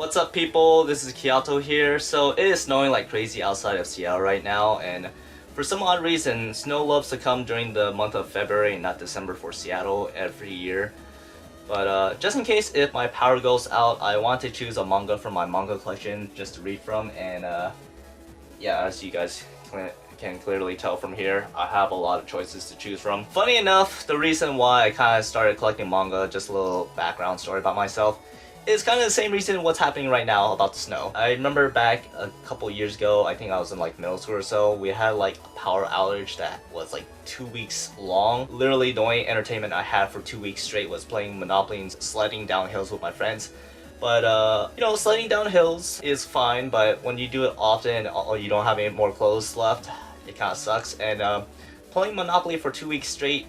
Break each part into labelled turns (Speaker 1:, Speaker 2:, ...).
Speaker 1: What's up people, this is Kyoto here. So it is snowing like crazy outside of Seattle right now, and for some odd reason, snow loves to come during the month of February and not December for Seattle every year. But just in case if my power goes out, I want to choose a manga from my manga collection just to read from, and yeah, as you guys can clearly tell from here, I have a lot of choices to choose from. Funny enough, the reason why I kind of started collecting manga, just a little background story about myself, is kind of the same reason what's happening right now about the snow. I remember back a couple years ago, I think I was in like middle school or so, we had like a power outage that was like 2 weeks long. Literally the only entertainment I had for 2 weeks straight was playing Monopoly and sledding down hills with my friends. But you know, sledding down hills is fine, but when you do it often or you don't have any more clothes left, it kind of sucks. And playing Monopoly for 2 weeks straight,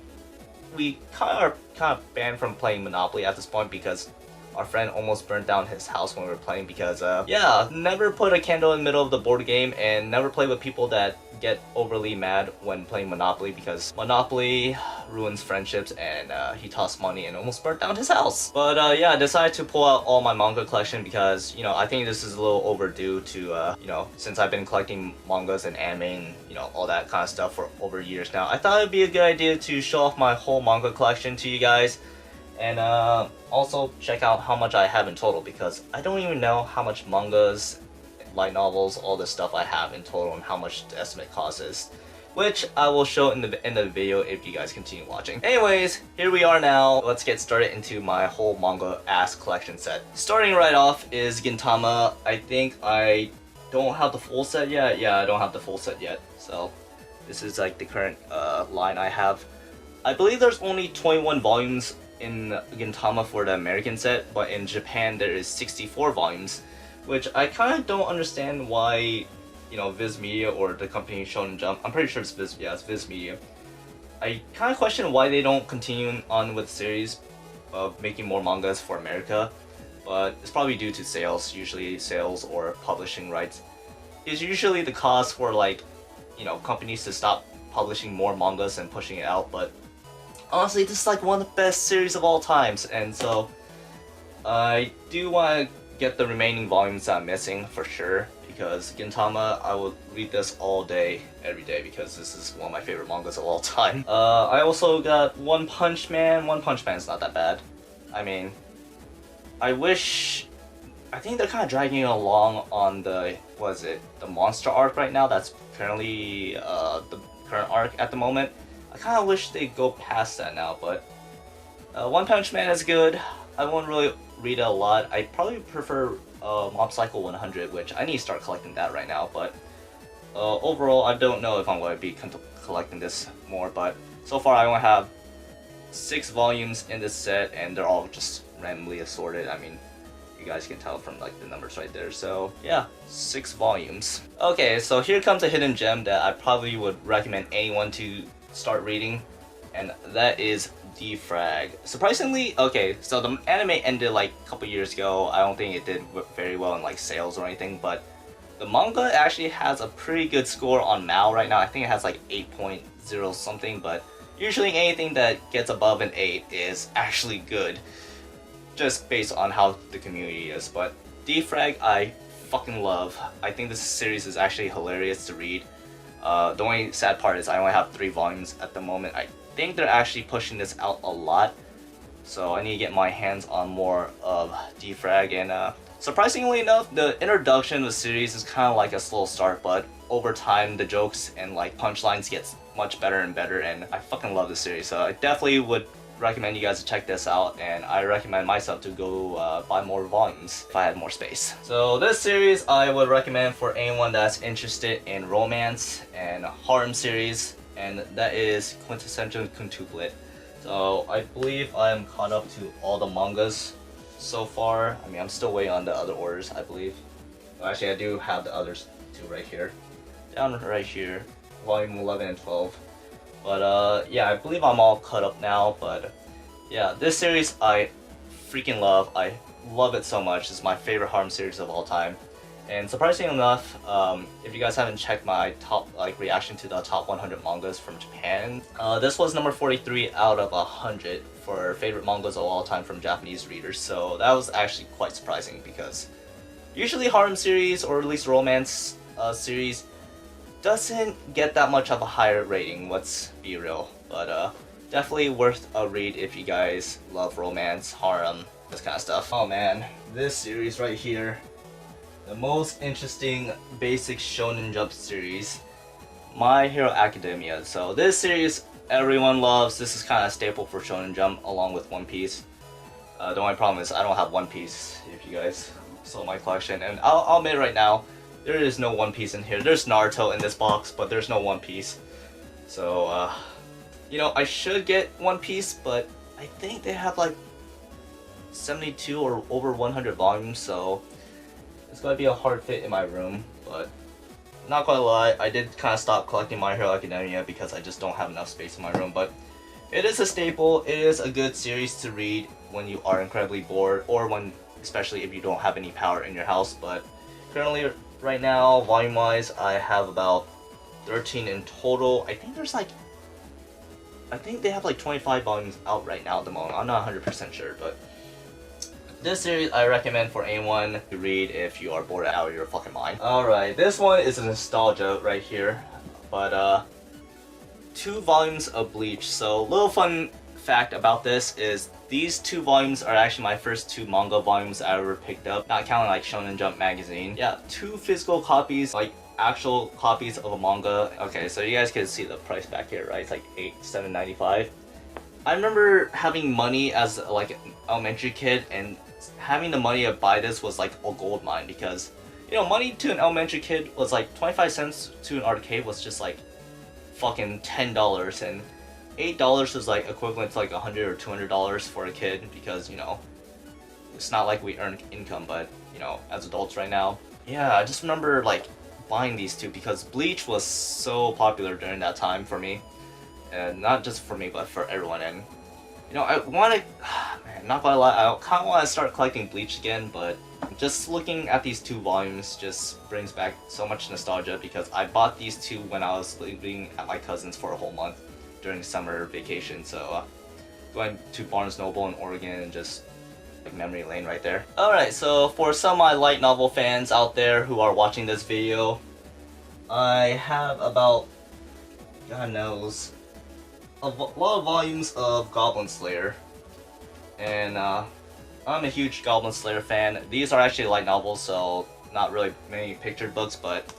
Speaker 1: we kind of banned from playing Monopoly at this point because our friend almost burned down his house when we were playing because, yeah, never put a candle in the middle of the board game and never play with people that get overly mad when playing Monopoly because Monopoly ruins friendships and he tossed money and almost burnt down his house. But yeah, I decided to pull out all my manga collection because, you know, I think this is a little overdue to, you know, since I've been collecting mangas and anime and, you know, all that kind of stuff for over years now. I thought it'd be a good idea to show off my whole manga collection to you guys. And also check out how much I have in total because I don't even know how much mangas, light novels, all this stuff I have in total and how much the estimate cost is, which I will show in the end of the video if you guys continue watching. Anyways, here we are now. Let's get started into my whole manga ass collection set. Starting right off is Gentama. I think I don't have the full set yet. Yeah, I don't have the full set yet. So this is like the current line I have. I believe there's only 21 volumes in Gentama for the American set, but in Japan there is 64 volumes, which I kind of don't understand why, you know, Viz Media or the company Shonen Jump, I'm pretty sure it's Viz, yeah, it's Viz Media. I kind of question why they don't continue on with the series of making more mangas for America, but it's probably due to sales, usually sales or publishing rights. It's usually the cause for, like, you know, companies to stop publishing more mangas and pushing it out, but honestly, this is like one of the best series of all times, and so I do want to get the remaining volumes that I'm missing for sure, because Gentama, I will read this all day, every day, because this is one of my favorite mangas of all time. I also got One Punch Man. One Punch Man is not that bad. I mean, I think they're kind of dragging along on the, what is it, the monster arc right now. That's currently the current arc at the moment. I kind of wish they'd go past that now, but One Punch Man is good. I won't really read it a lot. I probably prefer Mob Psycho 100, which I need to start collecting that right now, but overall, I don't know if I'm going to be collecting this more, but so far I only have 6 volumes in this set, and they're all just randomly assorted. I mean, you guys can tell from like the numbers right there. So yeah, 6 volumes. Okay, so here comes a hidden gem that I probably would recommend anyone to start reading, and that is Frag. Surprisingly, okay, so the anime ended like a couple years ago. I don't think it did very well in like sales or anything, but the manga actually has a pretty good score on MAL right now. I think it has like 8.0 something, but usually anything that gets above an 8 is actually good, just based on how the community is. But Frag I fucking love. I think this series is actually hilarious to read. The only sad part is I only have 3 volumes at the moment. I think they're actually pushing this out a lot, so I need to get my hands on more of Frag. And surprisingly enough, the introduction of the series is kind of like a slow start, but over time the jokes and like punchlines get much better and better, and I fucking love the series. So I definitely would recommend you guys to check this out, and I recommend myself to go buy more volumes if I had more space. So this series I would recommend for anyone that's interested in romance and harem series, and that is Quintessential Kuntuplet. So I believe I'm caught up to all the mangas so far. I mean, I'm still waiting on the other orders, I believe. Well, actually, I do have the others too right here. Down right here, volume 11 and 12. But yeah, I believe I'm all caught up now. But yeah, this series I freaking love. I love it so much. It's my favorite harem series of all time. And surprisingly enough, if you guys haven't checked my top reaction to the top 100 mangas from Japan, this was number 43 out of 100 for favorite mangas of all time from Japanese readers. So that was actually quite surprising because Usually harem series, or at least romance series, doesn't get that much of a higher rating, let's be real. But definitely worth a read if you guys love romance, harem, this kind of stuff. Oh man, this series right here, the most interesting basic shonen jump series, My Hero Academia. So this series everyone loves. This is kind of staple for shonen jump along with One Piece. The only problem is I don't have One Piece, if you guys saw my collection. And I'll admit right now, there is no One Piece in here. There's Naruto in this box, but there's no One Piece. So, you know, I should get One Piece, but I think they have like 72 or over 100 volumes, so it's gonna be a hard fit in my room. But not gonna lie, I did kind of stop collecting My Hero Academia because I just don't have enough space in my room. But it is a staple. It is a good series to read when you are incredibly bored, or when, especially if you don't have any power in your house. But currently, right now, volume-wise, I have about 13 in total. I think they have like 25 volumes out right now at the moment. I'm not 100% sure, but this series I recommend for anyone to read if you are bored out of your fucking mind. Alright, this one is a nostalgia right here, but 2 volumes of Bleach. So little fun fact about this is these 2 volumes are actually my first 2 manga volumes I ever picked up, not counting like Shonen Jump magazine. Yeah, 2 physical copies, like actual copies of a manga. Okay, so you guys can see the price back here, right? It's like $7.95. I remember having money as like an elementary kid, and having the money to buy this was like a gold mine, because you know, money to an elementary kid was like 25 cents to an arcade was just like fucking $10, and $8 was like equivalent to like $100 or $200 for a kid, because you know, it's not like we earn income, but you know, as adults right now. Yeah, I just remember like buying these 2 because Bleach was so popular during that time for me, and not just for me but for everyone. And you know, I want to, man, not gonna lie, I kind of want to start collecting Bleach again, but just looking at these 2 volumes just brings back so much nostalgia, because I bought these 2 when I was living at my cousin's for a whole month during summer vacation. So going to Barnes Noble in Oregon and just like memory lane right there. Alright, so for some of my light novel fans out there who are watching this video, I have about, God knows, a lot of volumes of Goblin Slayer, and I'm a huge Goblin Slayer fan. These are actually light novels, so not really many pictured books, but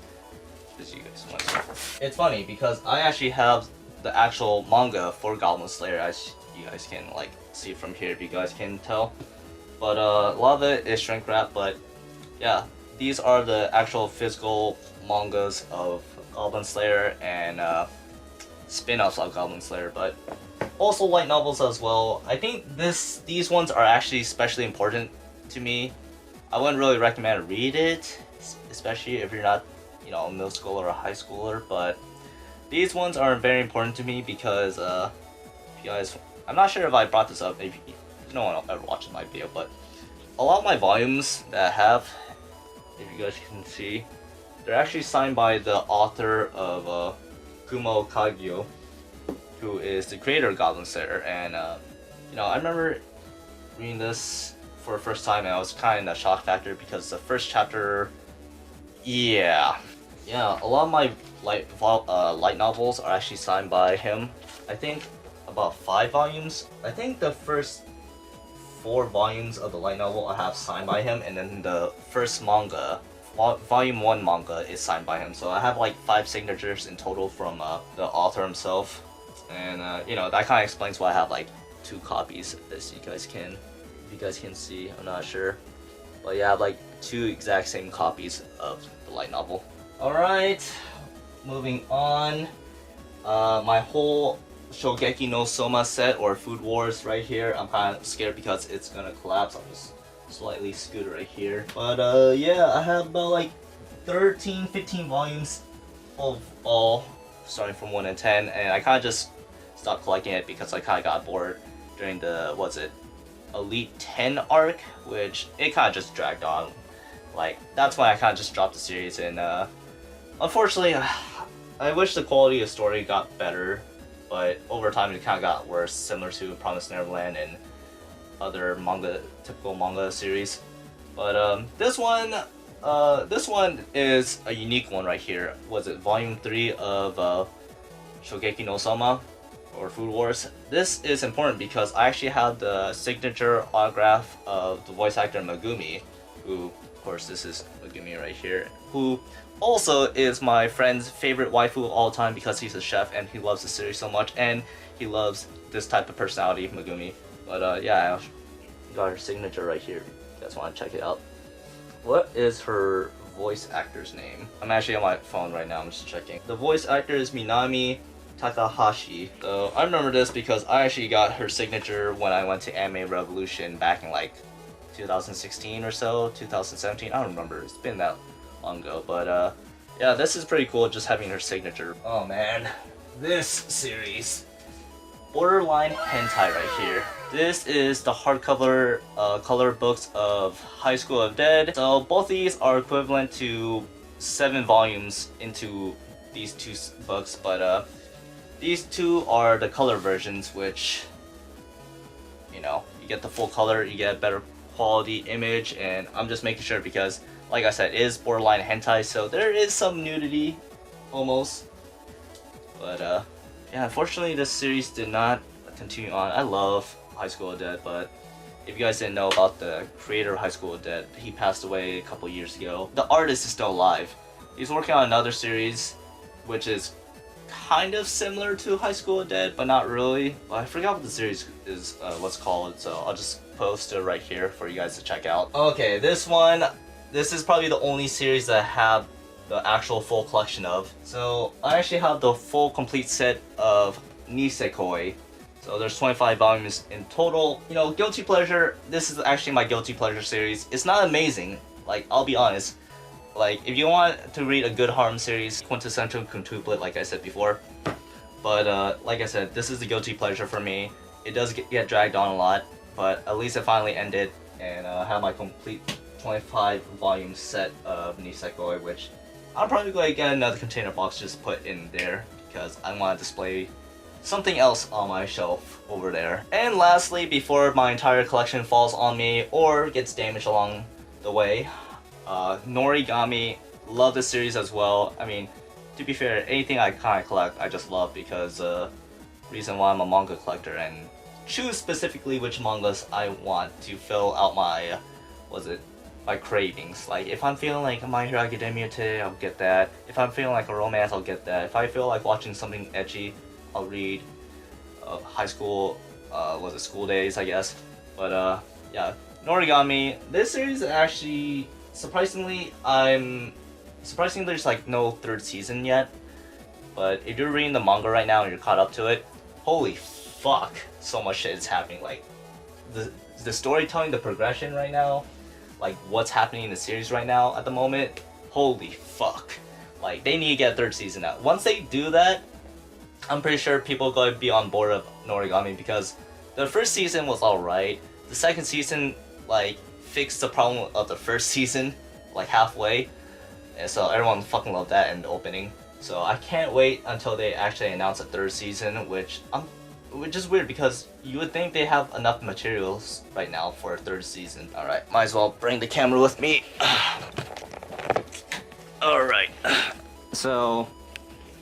Speaker 1: as you guys want to see. It's funny because I actually have the actual manga for Goblin Slayer, as you guys can like see from here, if you guys can tell. But a lot of it is shrink wrap. But yeah, these are the actual physical mangas of Goblin Slayer and spin-offs of Goblin Slayer, but also light novels as well. I think these ones are actually especially important to me. I wouldn't really recommend to read it, especially if you're not, you know, a middle schooler or a high schooler, but these ones are very important to me because if you guys, I'm not sure if I brought this up, if no one ever watches my video, but a lot of my volumes that I have, if you guys can see, they're actually signed by the author of Kumo Kagyo, who is the creator of Goblin Slayer. And you know, I remember reading this for the first time, and I was kind of in that shock factor because the first chapter, yeah, a lot of my light novels are actually signed by him. I think about 5 volumes. I think the first 4 volumes of the light novel I have signed by him, and then the first manga, volume 1 manga, is signed by him. So I have like 5 signatures in total from the author himself, and you know, that kind of explains why I have like 2 copies, as you guys can see. I'm not sure, but yeah, I have like 2 exact same copies of the light novel. Alright, moving on. My whole Shogeki no Soma set, or Food Wars, right here. I'm kind of scared because it's gonna collapse. I'll just slightly scoot it right here. But yeah, I have about like 15 volumes of all, starting from 1 to 10, and I kind of just stopped collecting it because I kind of got bored during the, what's it, Elite 10 arc, which it kind of just dragged on. Like, that's why I kind of just dropped the series, and unfortunately, I wish the quality of story got better, but over time it kind of got worse, similar to Promised Neverland and other typical manga series. But this one, This one is a unique one right here. Was it volume 3 of Shogeki no Soma or Food Wars? This is important because I actually have the signature autograph of the voice actor Megumi, who, of course, this is Megumi right here, who also is my friend's favorite waifu of all time because he's a chef and he loves the series so much and he loves this type of personality, Megumi. But yeah, I got her signature right here. You guys want to check it out? What is her voice actor's name? I'm actually on my phone right now, I'm just checking. The voice actor is Minami Takahashi. So I remember this because I actually got her signature when I went to Anime Revolution back in like 2016 or so, 2017, I don't remember, it's been that long ago. But yeah, this is pretty cool just having her signature. Oh man, this series. Borderline hentai right here. This is the hardcover color books of High School of Dead. So both of these are equivalent to 7 volumes into these 2 books, but these 2 are the color versions, which, you know, you get the full color, you get better quality image, and I'm just making sure because, like I said, it is borderline hentai, so there is some nudity, almost. But yeah, unfortunately this series did not continue on. I love High School of Dead, but if you guys didn't know about the creator of High School of Dead, he passed away a couple years ago. The artist is still alive. He's working on another series, which is kind of similar to High School of Dead, but not really. I forgot what the series is, what's called, so I'll just post it right here for you guys to check out. Okay, this one, this is probably the only series that I have the actual full collection of. So I actually have the full complete set of Nisekoi. So there's 25 volumes in total. You know, guilty pleasure, this is actually my guilty pleasure series. It's not amazing, like, I'll be honest. Like, if you want to read a good harem series, quintessential kuntuplet, like I said before. But like I said, this is the guilty pleasure for me. It does get dragged on a lot, but at least it finally ended, and I have my complete 25 volume set of Nisekoi, which I'm probably going to get another container box just put in there because I want to display something else on my shelf over there. And lastly, before my entire collection falls on me or gets damaged along the way, Norigami, love this series as well. I mean, to be fair, anything I kind of collect, I just love because reason why I'm a manga collector and choose specifically which mangas I want to fill out my, my cravings. Like, if I'm feeling like My Hero Academia today, I'll get that. If I'm feeling like a romance, I'll get that. If I feel like watching something edgy, I'll read high school, school days, I guess. But yeah, Norigami, this series actually, surprisingly there's like no 3rd season yet. But if you're reading the manga right now and you're caught up to it, holy fuck, so much shit is happening. Like, the storytelling, the progression right now, like what's happening in the series right now at the moment, holy fuck. Like, they need to get a 3rd season out. Once they do that, I'm pretty sure people are going to be on board of Norigami because the 1st season was alright. The 2nd season, like, fixed the problem of the 1st season, like, halfway. And so everyone fucking loved that in the opening. So I can't wait until they actually announce a 3rd season, which is weird because you would think they have enough materials right now for a 3rd season. Alright, might as well bring the camera with me. Alright. So,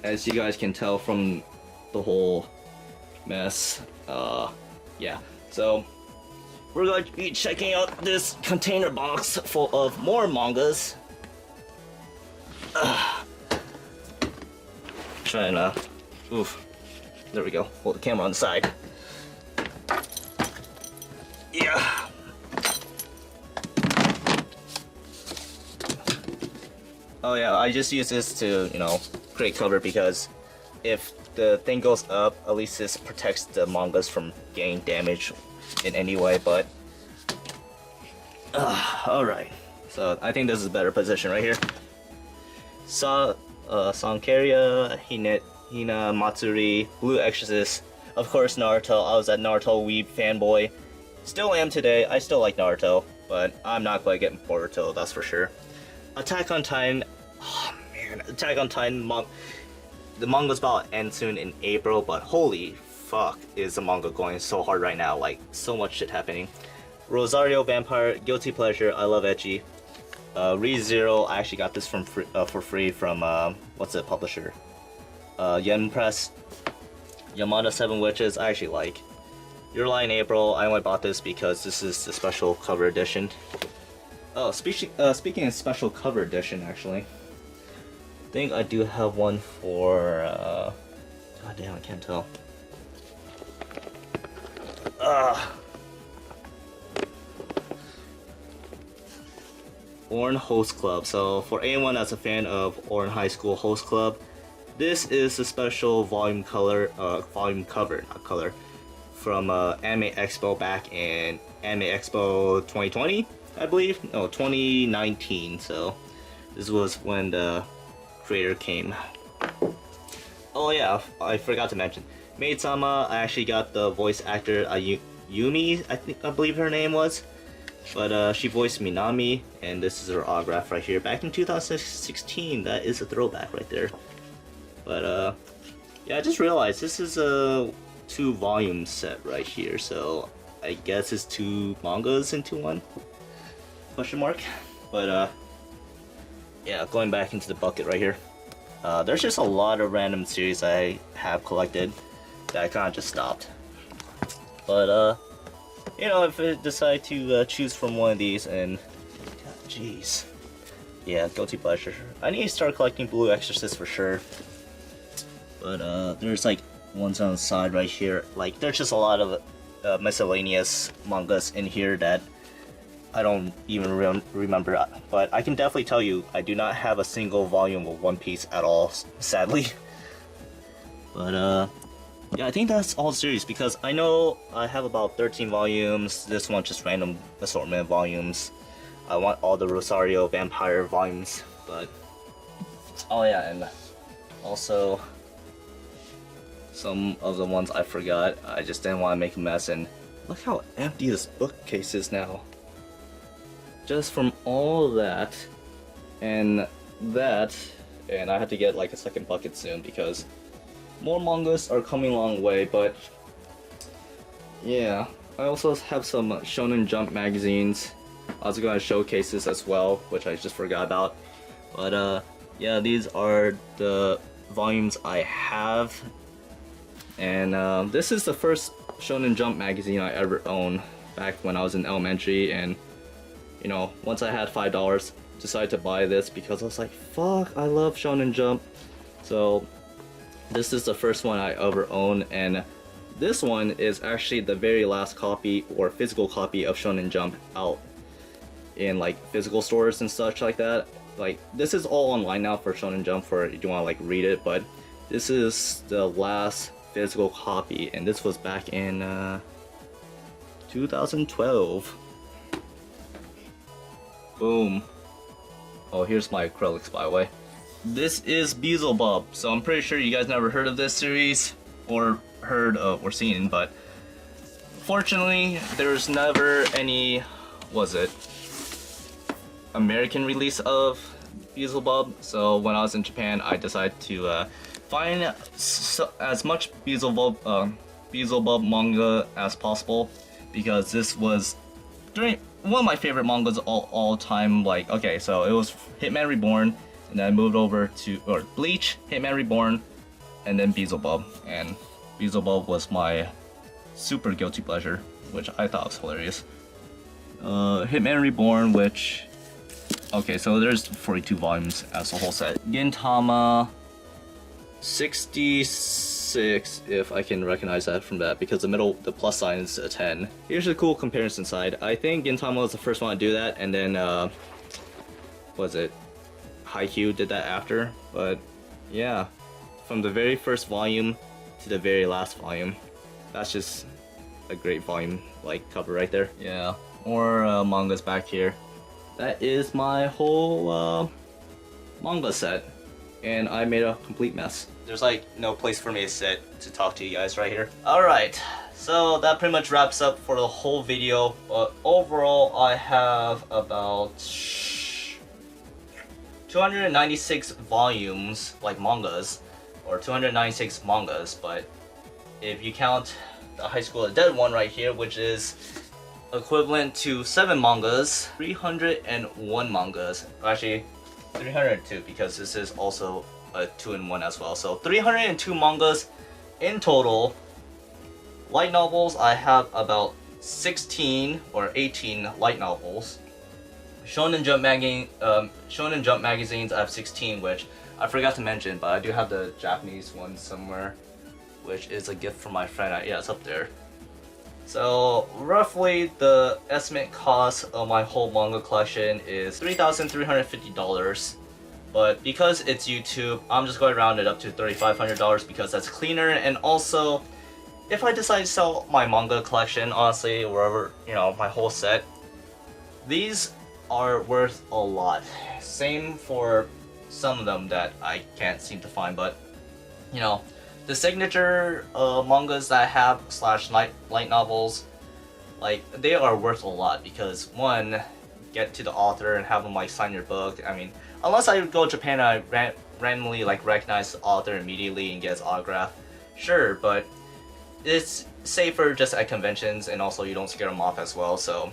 Speaker 1: as you guys can tell from the whole mess, yeah. So, we're going to be checking out this container box full of more mangas. Trying to, oof, there we go, hold the camera on the side. Yeah. Oh yeah, I just use this to, you know, create cover because if the thing goes up, at least this protects the mangas from getting damaged in any way, but alright. So I think this is a better position right here. Sankaria, Hina Matsuri, Blue Exorcist, of course Naruto. I was a Naruto weeb fanboy. Still am today. I still like Naruto, but I'm not going to get Boruto, that's for sure. Attack on Titan. Oh man, Attack on Titan. The manga's about to end soon in April, but holy fuck is the manga going so hard right now. Like, so much shit happening. Rosario Vampire, guilty pleasure. I love ecchi. ReZero, I actually got this from for free from what's the publisher? Yen Press. Yamada 7 Witches, I actually like. Your Lie in April, I only bought this because this is the special cover edition. Oh, speaking of special cover edition, actually, I think I do have one for. God damn, I can't tell. Ouran Host Club. So for anyone that's a fan of Ouran High School Host Club, this is the special volume cover, not color, from Anime Expo back in Anime Expo 2020, I believe. No, 2019. So this was when the creator came. Oh yeah, I forgot to mention. Maid-sama, I actually got the voice actor Yumi, I believe her name was. But she voiced Minami, and this is her autograph right here. Back in 2016, that is a throwback right there. But yeah, I just realized this is a 2-volume set right here, so I guess it's 2 mangas into 1? Question mark. But yeah, going back into the bucket right here. There's just a lot of random series I have collected that I kind of just stopped. But you know, if I decide to choose from one of these, and jeez, yeah, guilty pleasure. I need to start collecting Blue Exorcist for sure. But there's like ones on the side right here. Like there's just a lot of miscellaneous mangas in here that I don't even remember. But I can definitely tell you, I do not have a single volume of One Piece at all, sadly. But yeah, I think that's all the series, because I know I have about 13 volumes. This one just random assortment of volumes. I want all the Rosario Vampire volumes, but oh yeah, and also some of the ones I forgot. I just didn't want to make a mess, and look how empty this bookcase is now. Just from all that, and I had to get like a second bucket soon because more mangas are coming a long way. But yeah, I also have some Shonen Jump magazines. I was going to showcase this as well, which I just forgot about. But yeah, these are the volumes I have, and this is the first Shonen Jump magazine I ever owned back when I was in elementary. And you know, once I had $5, decided to buy this because I was like, fuck, I love Shonen Jump. So this is the first one I ever owned, and this one is actually the very last copy or physical copy of Shonen Jump out in like physical stores and such like that. Like this is all online now for Shonen Jump for if you want to like read it, but this is the last physical copy, and this was back in 2012. Boom. Oh, here's my acrylics, by the way. This is Beelzebub, so I'm pretty sure you guys never heard of this series, or heard of, or seen, but fortunately, there's never any, American release of Beelzebub. So when I was in Japan, I decided to find as much Beelzebub manga as possible, because this was during one of my favorite mangas all time. Like, okay, so it was Hitman Reborn, and then I moved over to Bleach, Hitman Reborn, and then Beelzebub. And Beelzebub was my super guilty pleasure, which I thought was hilarious. Hitman Reborn, which, okay, so there's 42 volumes as a whole set. Gentama 66, if I can recognize that from that, because the plus sign is a 10. Here's a cool comparison side. I think Gentama was the first one to do that, and then Haikyuu did that after. But yeah, from the very first volume to the very last volume, that's just a great volume like cover right there. Yeah, more mangas back here. That is my whole manga set, and I made a complete mess. There's like no place for me to sit to talk to you guys right here. Alright, so that pretty much wraps up for the whole video, but overall I have about 296 volumes, like mangas, or 296 mangas, but if you count the High School of the Dead one right here, which is equivalent to 7 mangas, 301 mangas. Actually, 302 because this is also a 2-in-1 as well. So 302 mangas in total. Light novels, I have about 16 or 18 light novels. Shonen Jump magazines, I have 16, which I forgot to mention, but I do have the Japanese one somewhere, which is a gift from my friend. Yeah, it's up there. So roughly the estimate cost of my whole manga collection is $3,350. But because it's YouTube, I'm just going to round it up to $3,500 because that's cleaner. And also, if I decide to sell my manga collection, honestly, wherever, my whole set, these are worth a lot. Same for some of them that I can't seem to find, but the signature mangas that I have / light novels, like, they are worth a lot because one, get to the author and have them like sign your book. I mean, unless I go to Japan and I randomly like recognize the author immediately and get his autograph, sure, but it's safer just at conventions, and also you don't scare them off as well. So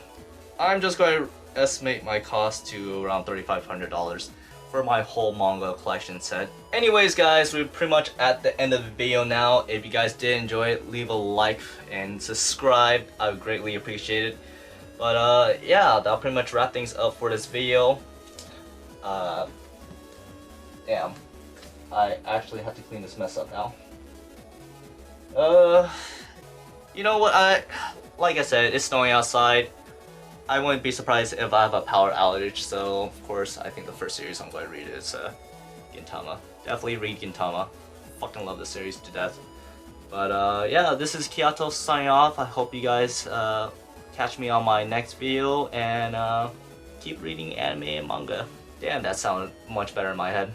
Speaker 1: I'm just going to estimate my cost to around $3,500 for my whole manga collection set. Anyways guys, we're pretty much at the end of the video now. If you guys did enjoy it, leave a like and subscribe. I would greatly appreciate it. But yeah, that'll pretty much wrap things up for this video. Damn, I actually have to clean this mess up now. You know what, like I said, it's snowing outside. I wouldn't be surprised if I have a power outage, so of course I think the first series I'm going to read is Gentama. Definitely read Gentama. Fucking love the series to death. But yeah, this is Kiato signing off. I hope you guys catch me on my next video and keep reading anime and manga. Damn, that sounded much better in my head.